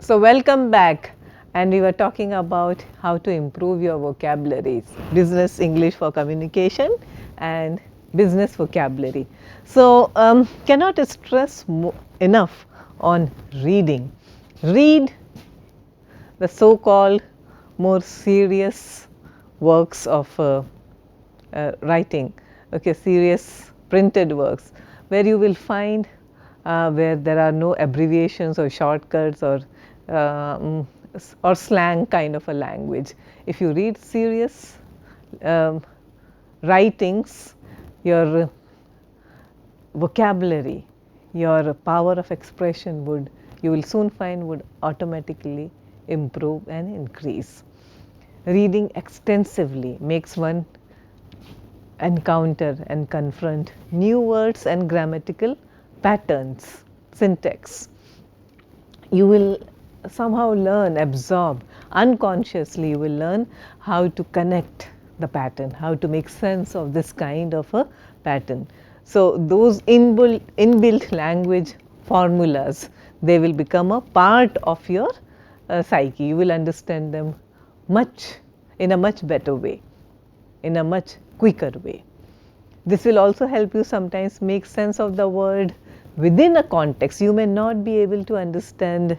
So, welcome back, and we were talking about how to improve your vocabularies, business English for communication and business vocabulary. So, cannot stress enough on reading. Read the so called more serious works of writing, okay, serious printed works, where you will find where there are no abbreviations or shortcuts or slang kind of a language. If you read serious um, writings, your vocabulary, your power of expression would, you will soon find, would automatically improve and increase. Reading extensively makes one encounter and confront new words and grammatical patterns, syntax. You will somehow learn, absorb, unconsciously you will learn how to connect the pattern, how to make sense of this kind of a pattern. So, those inbuilt language formulas, they will become a part of your psyche. You will understand them much in a much better way, in a much quicker way. This will also help you sometimes make sense of the word within a context. You may not be able to understand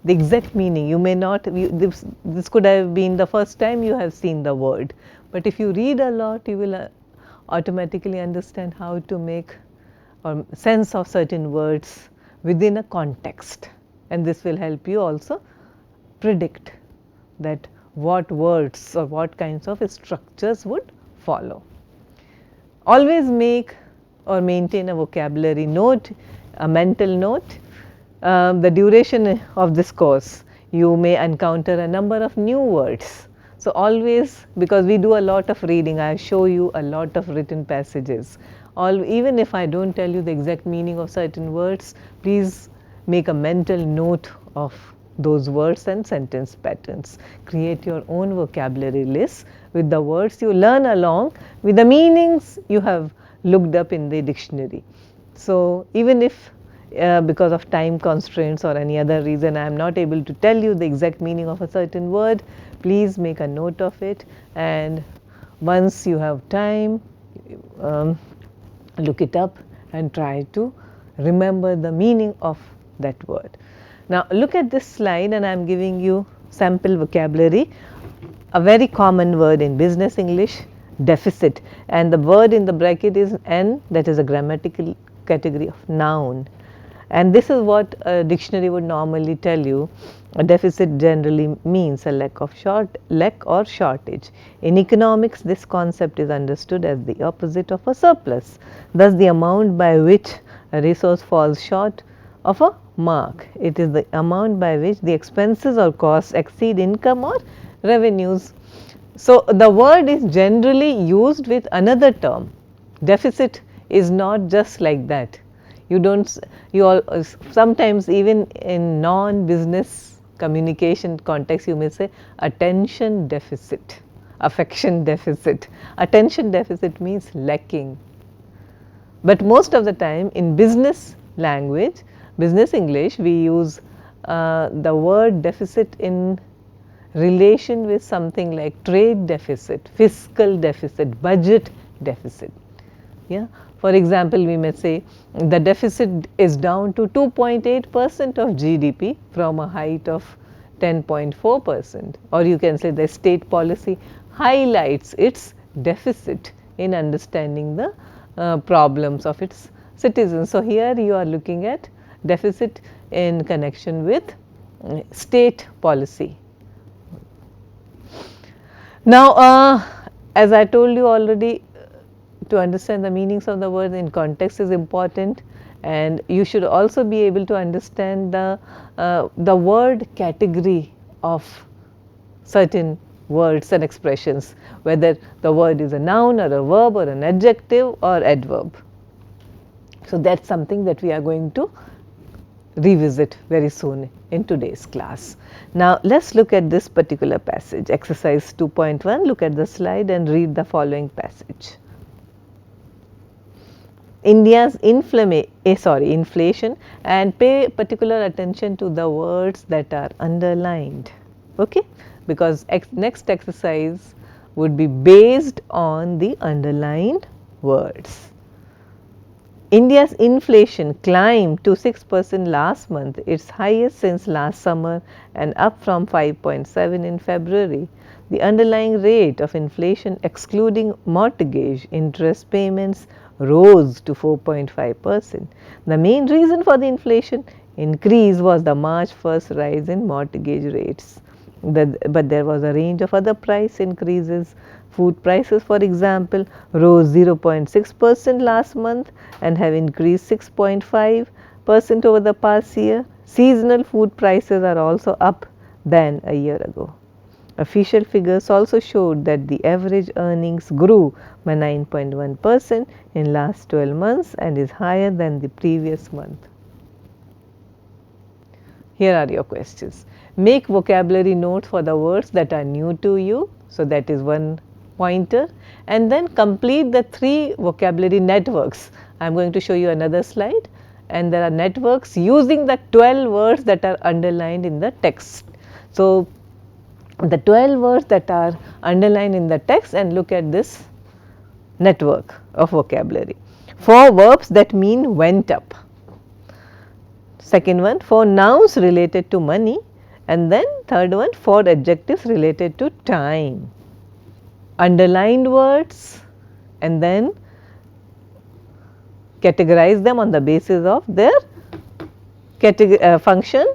the exact meaning. You may not, this could have been the first time you have seen the word. But if you read a lot, you will automatically understand how to make sense of certain words within a context. And this will help you also predict that what words or what kinds of structures would follow. Always make or maintain a vocabulary note, a mental note. The duration of this course, you may encounter a number of new words. So, always, because we do a lot of reading, I show you a lot of written passages. Even if I do not tell you the exact meaning of certain words, please make a mental note of those words and sentence patterns. Create your own vocabulary list with the words you learn along with the meanings you have looked up in the dictionary. So, even if because of time constraints or any other reason I am not able to tell you the exact meaning of a certain word, please make a note of it, and once you have time, look it up and try to remember the meaning of that word. Now, look at this slide, and I am giving you sample vocabulary. A very common word in business English, deficit, and the word in the bracket is N, that is a grammatical category of noun. And this is what a dictionary would normally tell you. A deficit generally means a lack or shortage. In economics, this concept is understood as the opposite of a surplus. Thus, the amount by which a resource falls short of a mark. It is the amount by which the expenses or costs exceed income or revenues. So, the word is generally used with another term. Deficit is not just like that. You don't, you all, sometimes even in non-business communication context, you may say attention deficit, affection deficit. Attention deficit means lacking. But most of the time in business language, business English, we use the word deficit in relation with something like trade deficit, fiscal deficit, budget deficit. Yeah. For example, we may say the deficit is down to 2.8% of GDP from a height of 10.4%, or you can say the state policy highlights its deficit in understanding the problems of its citizens. So, here you are looking at deficit in connection with state policy. Now, as I told you already, to understand the meanings of the word in context is important, and you should also be able to understand the word category of certain words and expressions, whether the word is a noun or a verb or an adjective or adverb. So, that is something that we are going to revisit very soon in today's class. Now, let us look at this particular passage, exercise 2.1. Look at the slide and read the following passage. India's inflation, and pay particular attention to the words that are underlined, okay, because next exercise would be based on the underlined words. India's inflation climbed to 6% last month, its highest since last summer and up from 5.7 in February. The underlying rate of inflation excluding mortgage interest payments rose to 4.5%. The main reason for the inflation increase was the March 1st rise in mortgage rates. But there was a range of other price increases. Food prices, for example, rose 0.6% last month and have increased 6.5% over the past year. Seasonal food prices are also up than a year ago. Official figures also showed that the average earnings grew by 9.1% in last 12 months and is higher than the previous month. Here are your questions. Make vocabulary notes for the words that are new to you. So, that is one pointer, and then complete the 3 vocabulary networks. I am going to show you another slide, and there are networks using the 12 words that are underlined in the text. So, the 12 words that are underlined in the text, and look at this network of vocabulary. 4 verbs that mean went up. Second one, 4 nouns related to money, and then third one, 4 adjectives related to time. Underlined words, and then categorize them on the basis of their function,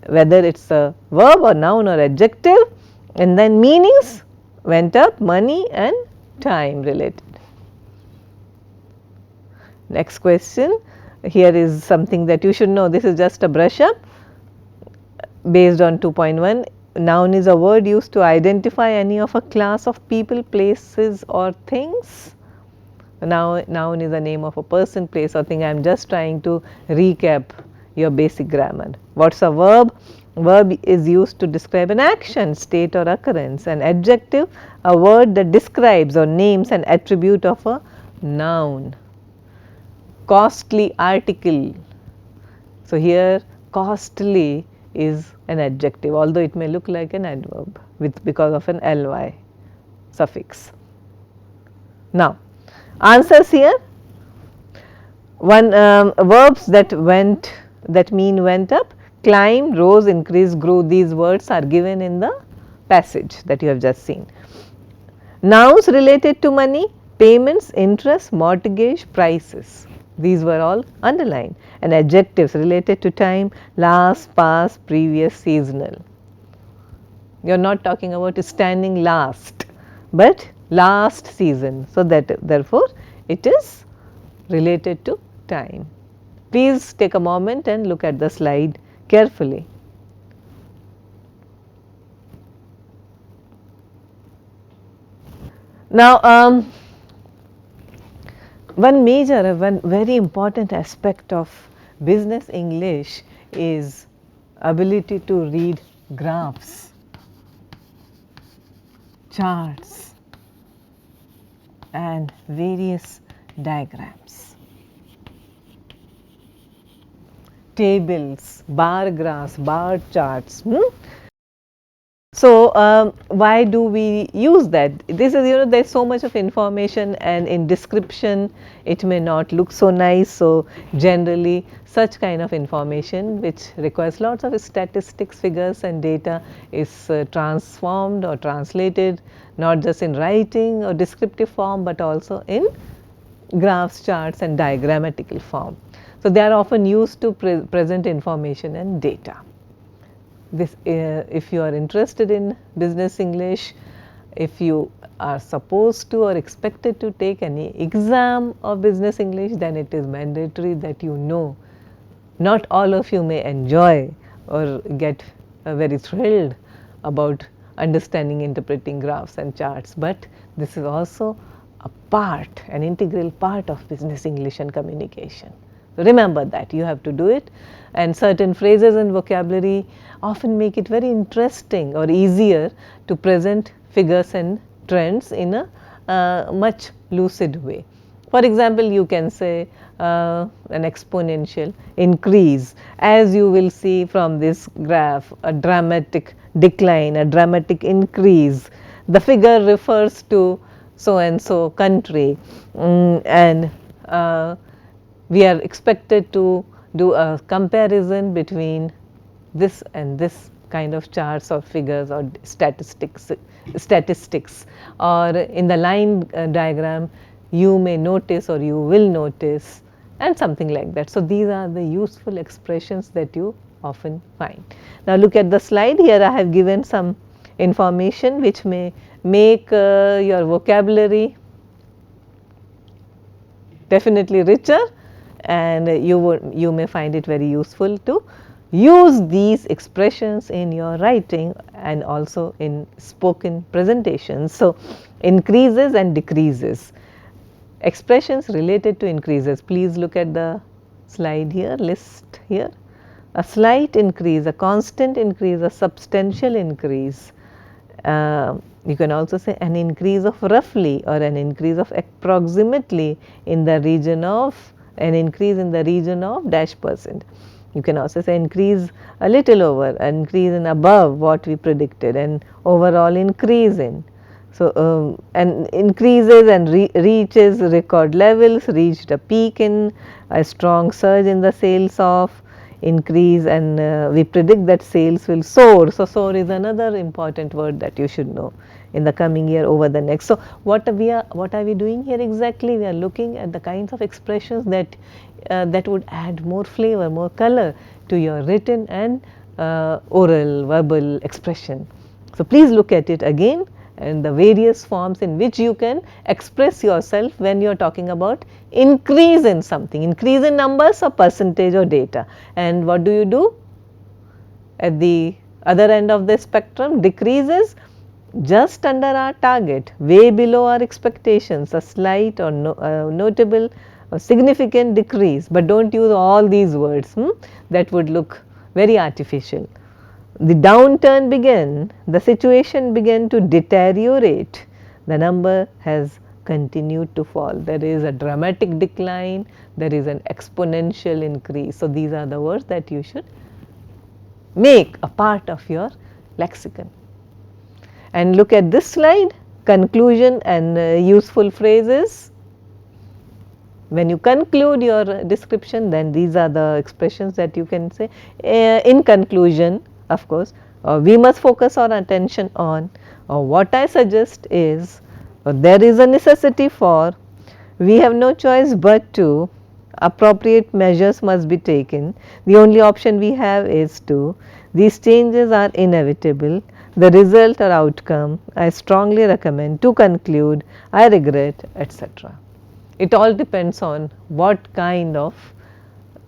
whether it is a verb or noun or adjective, and then meanings went up, money and time related. Next question. Here is something that you should know. This is just a brush up based on 2.1. Noun is a word used to identify any of a class of people, places or things. Noun is the name of a person, place or thing. I am just trying to recap your basic grammar. What is a verb? Verb is used to describe an action, state or occurrence. An adjective, a word that describes or names an attribute of a noun. Costly article. So, here costly is an adjective, although it may look like an adverb because of an ly suffix. Now, answers here. One verbs that mean went up, climbed, rose, increased, grew. These words are given in the passage that you have just seen. Nouns related to money, payments, interest, mortgage, prices. These were all underlined, and adjectives related to time, last, past, previous, seasonal. You are not talking about standing last, but last season. So, that therefore, it is related to time. Please take a moment and look at the slide carefully. Now, one very important aspect of business English is ability to read graphs, charts and various diagrams, tables, bar graphs, bar charts. So, why do we use that? This is, there is so much of information, and in description it may not look so nice. So, generally such kind of information which requires lots of statistics, figures and data is transformed or translated not just in writing or descriptive form, but also in graphs, charts and diagrammatical form. So, they are often used to present information and data. This, if you are interested in business English, if you are supposed to or expected to take any exam of business English, then it is mandatory that you know. Not all of you may enjoy or get very thrilled about understanding, interpreting graphs and charts, but this is also a part, an integral part of business English and communication. Remember that you have to do it, and certain phrases and vocabulary often make it very interesting or easier to present figures and trends in a much lucid way. For example, you can say an exponential increase, as you will see from this graph, a dramatic decline, a dramatic increase. The figure refers to so and so country, and we are expected to do a comparison between this and this kind of charts or figures or statistics, or in the line diagram you may notice or you will notice, and something like that. So, these are the useful expressions that you often find. Now, look at the slide here. I have given some information which may make your vocabulary definitely richer, and you may find it very useful to use these expressions in your writing and also in spoken presentations. So, increases and decreases, expressions related to increases. Please look at the slide here, list here. A slight increase, a constant increase, a substantial increase. You can also say an increase of roughly or an increase of approximately in the region of, an increase in the region of dash %. You can also say increase a little over, an increase in above what we predicted, and overall increase in. So, and increases and reaches record levels, reached a peak in, a strong surge in the sales of, increase, and we predict that sales will soar. So, soar is another important word that you should know in the coming year over the next. So, what are we doing here exactly? We are looking at the kinds of expressions that that would add more flavor, more color to your written and oral verbal expression. So, please look at it again and the various forms in which you can express yourself when you are talking about increase in something, increase in numbers or percentage or data. And what do you do? At the other end of the spectrum, decreases just under our target, way below our expectations, a slight or notable or significant decrease, but do not use all these words, that would look very artificial. The downturn began, the situation began to deteriorate, the number has continued to fall. There is a dramatic decline, there is an exponential increase. So, these are the words that you should make a part of your lexicon. And look at this slide, conclusion and useful phrases. When you conclude your description, then these are the expressions that you can say. In conclusion, of course, we must focus our attention on, what I suggest is, there is a necessity for, we have no choice but to, appropriate measures must be taken, the only option we have is to, these changes are inevitable, the result or outcome I strongly recommend, to conclude, I regret, etc. It all depends on what kind of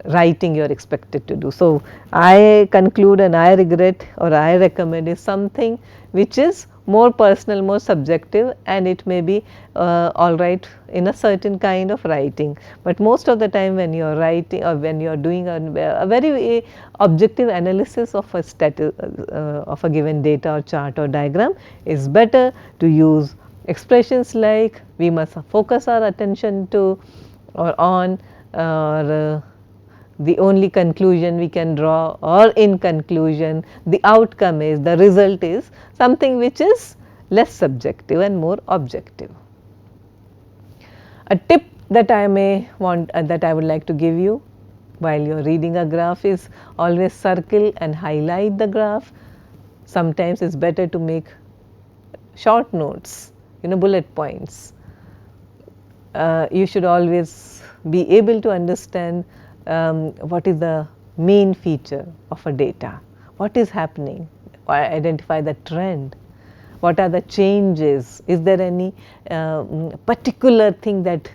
writing you are expected to do. So, I conclude and I regret or I recommend is something which is more personal, more subjective, and it may be all right in a certain kind of writing. But most of the time when you are writing or when you are doing a very objective analysis of of a given data or chart or diagram, is better to use expressions like we must focus our attention to or on, or the only conclusion we can draw, or in conclusion the outcome is, the result is, something which is less subjective and more objective. A tip that I may want that I would like to give you while you are reading a graph is always circle and highlight the graph. Sometimes it is better to make short notes, bullet points. You should always be able to understand what is the main feature of a data, what is happening, identify the trend, what are the changes, is there any particular thing that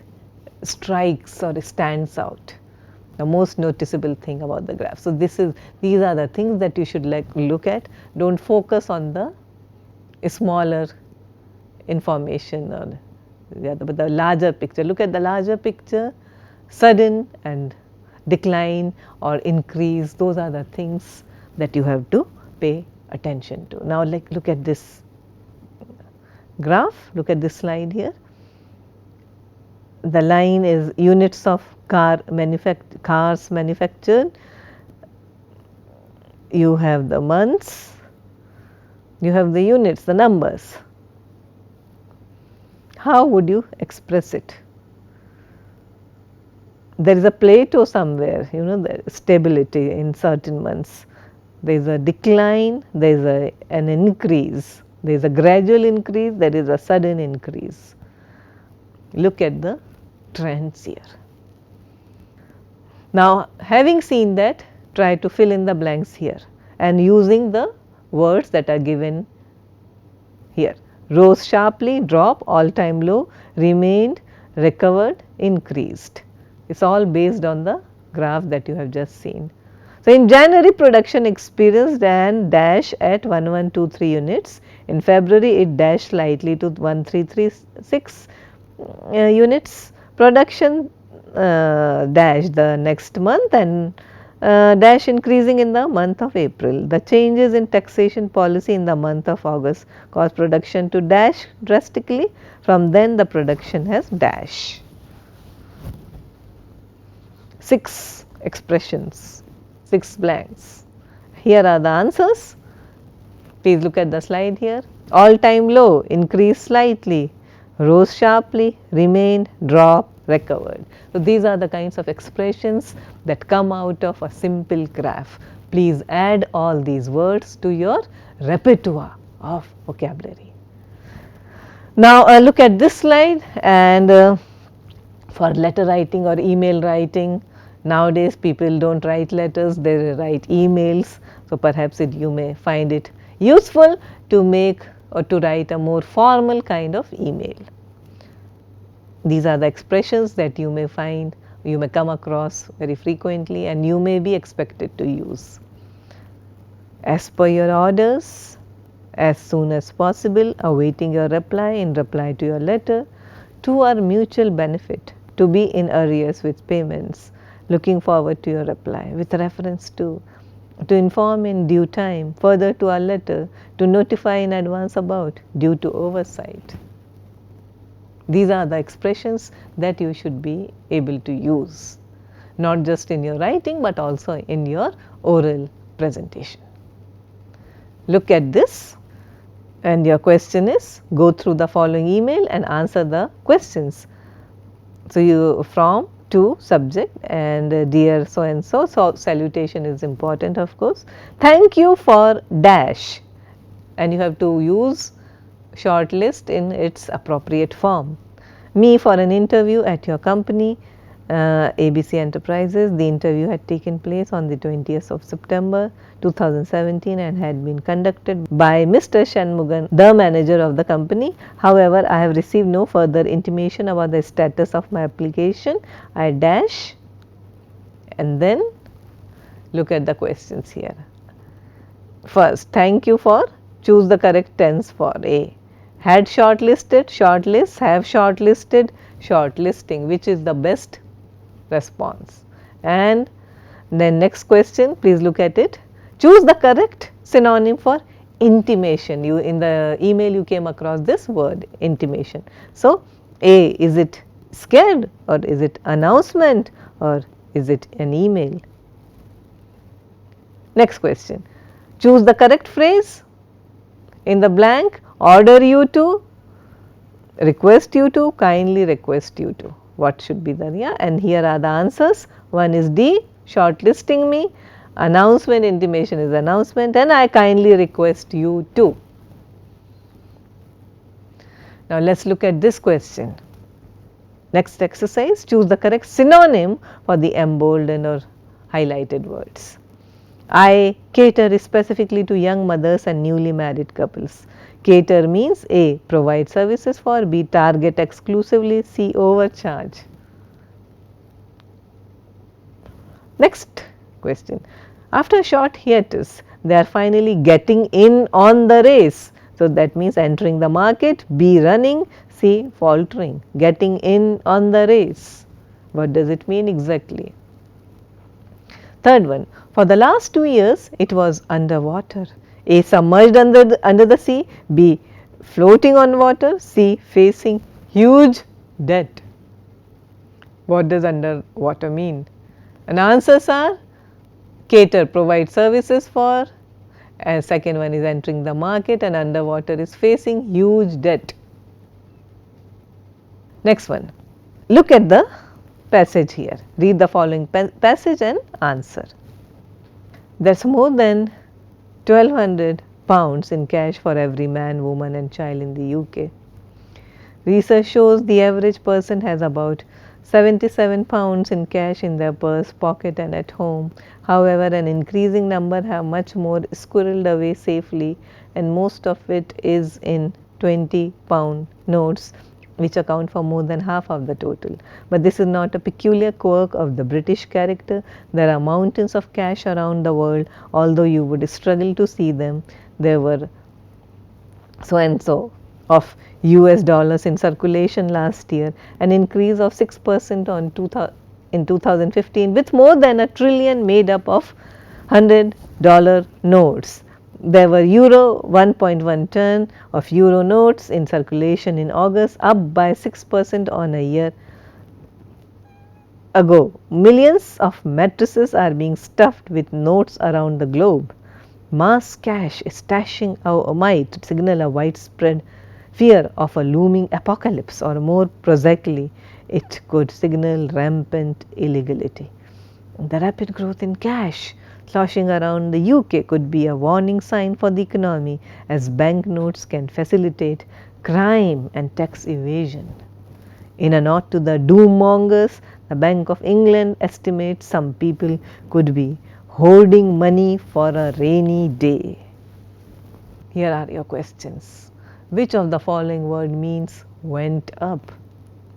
strikes or stands out, the most noticeable thing about the graph. So, these are the things that you should look at. Do not focus on the smaller information or but the larger picture. Look at the larger picture, sudden and decline or increase, those are the things that you have to pay attention to. Now, look at this graph, look at this slide here. the line is units of cars manufactured. You have the months, you have the units, the numbers. How would you express it? There is a plateau somewhere, the stability in certain months. There is a decline, there is an increase, there is a gradual increase, there is a sudden increase. Look at the trends here. Now, having seen that, try to fill in the blanks here and using the words that are given here. Rose sharply, drop, all time low, remained, recovered, increased. It is all based on the graph that you have just seen. So, in January production experienced an dash at 1123 units. In February it dashed slightly to 1336 units. Production dash the next month and dash increasing in the month of April. The changes in taxation policy in the month of August caused production to dash drastically. From then the production has dash. 6 expressions, 6 blanks. Here are the answers. Please look at the slide here. All time low, increased slightly, rose sharply, remained, dropped, recovered. So, these are the kinds of expressions that come out of a simple graph. Please add all these words to your repertoire of vocabulary. Now, look at this slide, and for letter writing or email writing, nowadays people do not write letters, they write emails. So, perhaps you may find it useful to make or to write a more formal kind of email. These are the expressions that you may find, you may come across very frequently and you may be expected to use. As per your orders, as soon as possible, awaiting your reply, in reply to your letter, to our mutual benefit, to be in arrears with payments, looking forward to your reply, with reference to inform in due time, further to our letter, to notify in advance about, due to oversight. These are the expressions that you should be able to use, not just in your writing, but also in your oral presentation. Look at this, and your question is, go through the following email and answer the questions. So, you from to subject and dear so and so, so salutation is important of course. Thank you for dash, and you have to use short list in its appropriate form. Me for an interview at your company, ABC Enterprises. The interview had taken place on the 20th of September 2017 and had been conducted by Mr. Shanmugan, the manager of the company. However, I have received no further intimation about the status of my application. I dash, and then look at the questions here. First, thank you for, choose the correct tense for A. Had shortlisted, shortlist, have shortlisted, shortlisting, which is the best response. And then next question, please look at it. Choose the correct synonym for intimation. You in the email you came across this word intimation. So, A, is it scared or is it announcement or is it an email? Next question, choose the correct phrase. In the blank, order you to, request you to, kindly request you to. What should be the, yeah, and here are the answers. One is D, shortlisting me, announcement, intimation is announcement, and I kindly request you to. Now, let us look at this question. Next exercise, choose the correct synonym for the emboldened or highlighted words. I cater specifically to young mothers and newly married couples. Cater means A, provide services for, B, target exclusively, C, overcharge. Next question, after a short hiatus, they are finally getting in on the race. So, that means entering the market, B, running, C, faltering, getting in on the race. What does it mean exactly? Third one, for the last 2 years it was underwater. A, submerged under the sea, B, floating on water, C, facing huge debt. What does underwater mean? And answers are cater, provide services for, and second one is entering the market, and underwater is facing huge debt. Next one, look at the passage here. Read the following passage and answer. That's more than 1200 pounds in cash for every man, woman and child in the UK. Research shows the average person has about 77 pounds in cash in their purse, pocket and at home. However, an increasing number have much more squirreled away safely, and most of it is in 20-pound notes, which account for more than half of the total. But this is not a peculiar quirk of the British character. There are mountains of cash around the world, although you would struggle to see them. There were so and so of US dollars in circulation last year, an increase of 6% in 2015, with more than $1 trillion made up of $100 notes. There were euro 1.1 ton of euro notes in circulation in August, up by 6% on a year ago. Millions of mattresses are being stuffed with notes around the globe. Mass cash stashing might signal a widespread fear of a looming apocalypse, or more prosaically, it could signal rampant illegality. The rapid growth in cash sloshing around the UK could be a warning sign for the economy, as banknotes can facilitate crime and tax evasion. In a nod to the doommongers, the Bank of England estimates some people could be hoarding money for a rainy day. Here are your questions. Which of the following word means went up?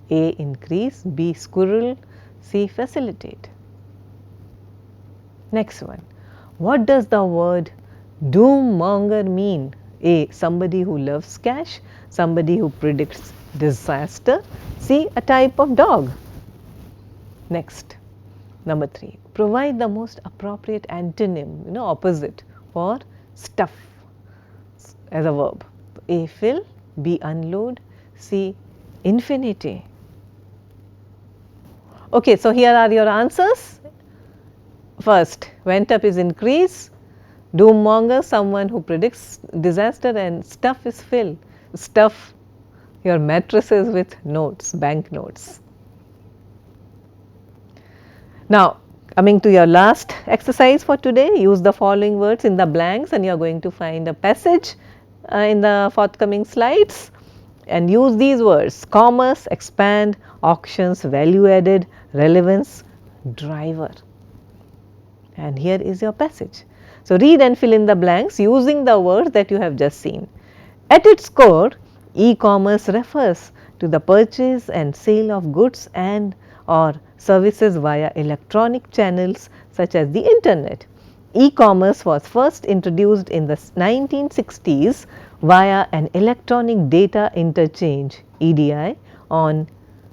A. Increase, B. Squirrel, C. Facilitate. Next one. What does the word doommonger mean? A. Somebody who loves cash, somebody who predicts disaster, C. A type of dog. Next. Number 3. Provide the most appropriate antonym, opposite for stuff as a verb. A. Fill, B. Unload, C. Infinity. Okay, so here are your answers. First, went up is increase, doommonger someone who predicts disaster, and stuff is fill. Stuff your mattresses with notes, bank notes. Now, coming to your last exercise for today, use the following words in the blanks, and you are going to find a passage in the forthcoming slides, and use these words: commerce, expand, auctions, value added, relevance, driver. And here is your passage. So, read and fill in the blanks using the words that you have just seen. At its core, e-commerce refers to the purchase and sale of goods and or services via electronic channels such as the internet. E-commerce was first introduced in the 1960s via an electronic data interchange (EDI) on,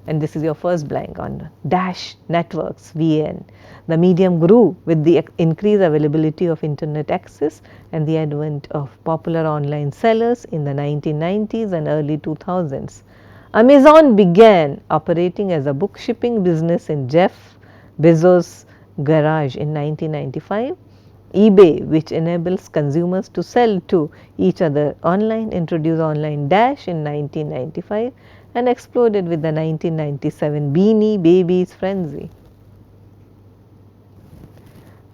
and this is your first blank, on Dash networks (VN). The medium grew with the increased availability of internet access and the advent of popular online sellers in the 1990s and early 2000s. Amazon began operating as a book shipping business in Jeff Bezos' garage in 1995. eBay, which enables consumers to sell to each other online, introduced online Dash in 1995 and exploded with the 1997 Beanie Babies frenzy.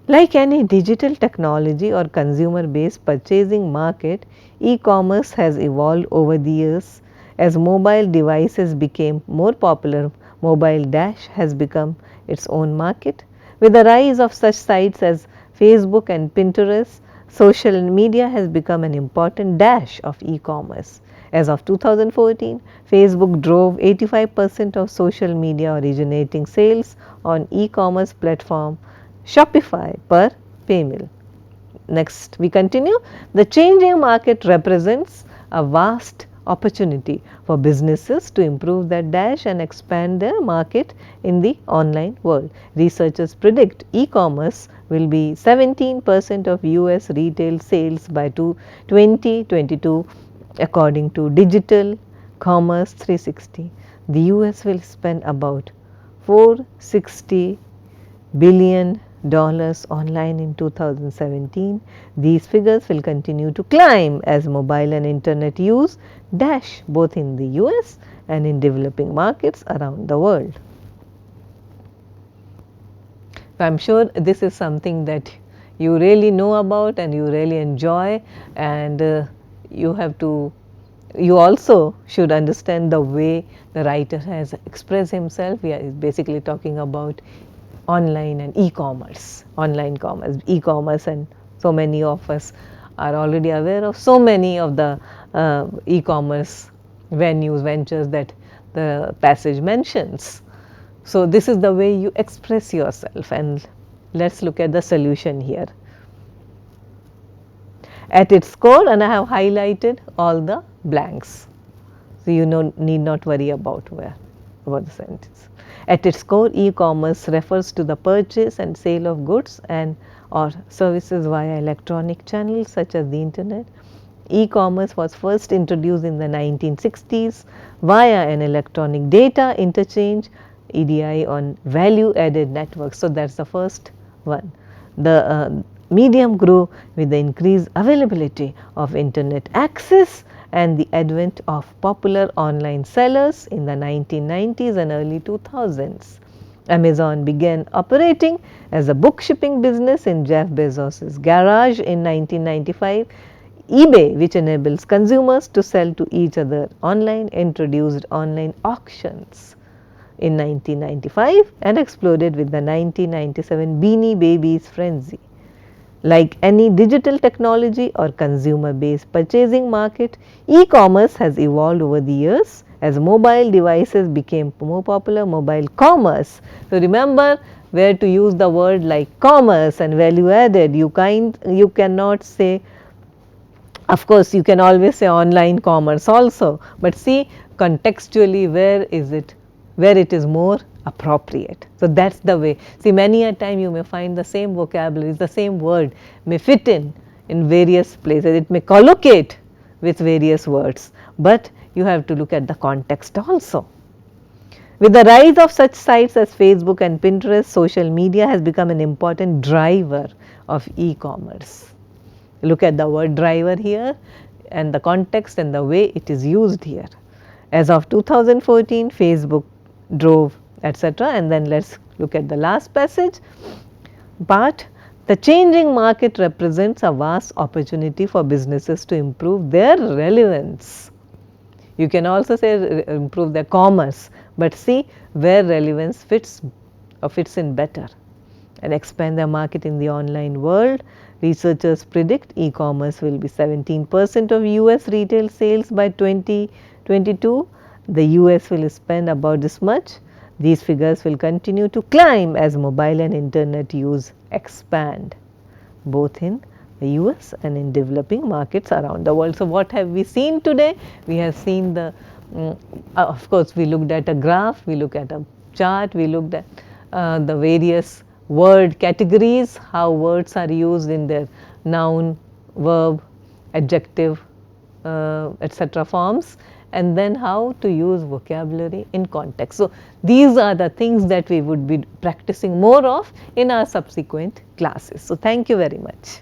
Like any digital technology or consumer-based purchasing market, e-commerce has evolved over the years. As mobile devices became more popular, Mobile Dash has become its own market. With the rise of such sites as Facebook and Pinterest, social media has become an important dash of e-commerce. As of 2014, Facebook drove 85% of social media originating sales on e-commerce platform Shopify per Paymil. Next, we continue. The changing market represents a vast opportunity for businesses to improve their dash and expand their market in the online world. Researchers predict e-commerce will be 17% of US retail sales by 2022 according to Digital Commerce 360. The US will spend about $460 billion online in 2017. These figures will continue to climb as mobile and internet use dash both in the US and in developing markets around the world. I am sure this is something that you really know about and you really enjoy, and you also should understand the way the writer has expressed himself. He is basically talking about online and e-commerce, online commerce, e-commerce, and so many of us are already aware of so many of the e-commerce ventures that the passage mentions. So, this is the way you express yourself, and let us look at the solution here. At its core, and I have highlighted all the blanks, so you need not worry about the sentence. At its core, e-commerce refers to the purchase and sale of goods and or services via electronic channels such as the internet. E-commerce was first introduced in the 1960s via an electronic data interchange EDI on value added networks. So, that is the first one. The medium grew with the increased availability of internet access and the advent of popular online sellers in the 1990s and early 2000s. Amazon began operating as a book shipping business in Jeff Bezos' garage in 1995. eBay, which enables consumers to sell to each other online, introduced online auctions in 1995 and exploded with the 1997 Beanie Babies frenzy. Like any digital technology or consumer based purchasing market, e-commerce has evolved over the years as mobile devices became more popular, mobile commerce. So, remember where to use the word like commerce and value added. You cannot say, of course, you can always say online commerce also, but see contextually where it is more appropriate. So, that is the way. See, many a time you may find the same vocabulary, the same word may fit in various places, it may collocate with various words, but you have to look at the context also. With the rise of such sites as Facebook and Pinterest, social media has become an important driver of e-commerce. Look at the word driver here and the context and the way it is used here. As of 2014, Facebook drove, etc. And then let us look at the last passage. But the changing market represents a vast opportunity for businesses to improve their relevance. You can also say improve their commerce, but see where relevance fits in better and expand their market in the online world. Researchers predict e-commerce will be 17% of US retail sales by 2022. The US will spend about this much. These figures will continue to climb as mobile and internet use expand, both in the US and in developing markets around the world. So, what have we seen today? We have seen of course, we looked at a graph, we looked at a chart, we looked at the various word categories, how words are used in their noun, verb, adjective, etc. forms, and then how to use vocabulary in context. So, these are the things that we would be practicing more of in our subsequent classes. So, thank you very much.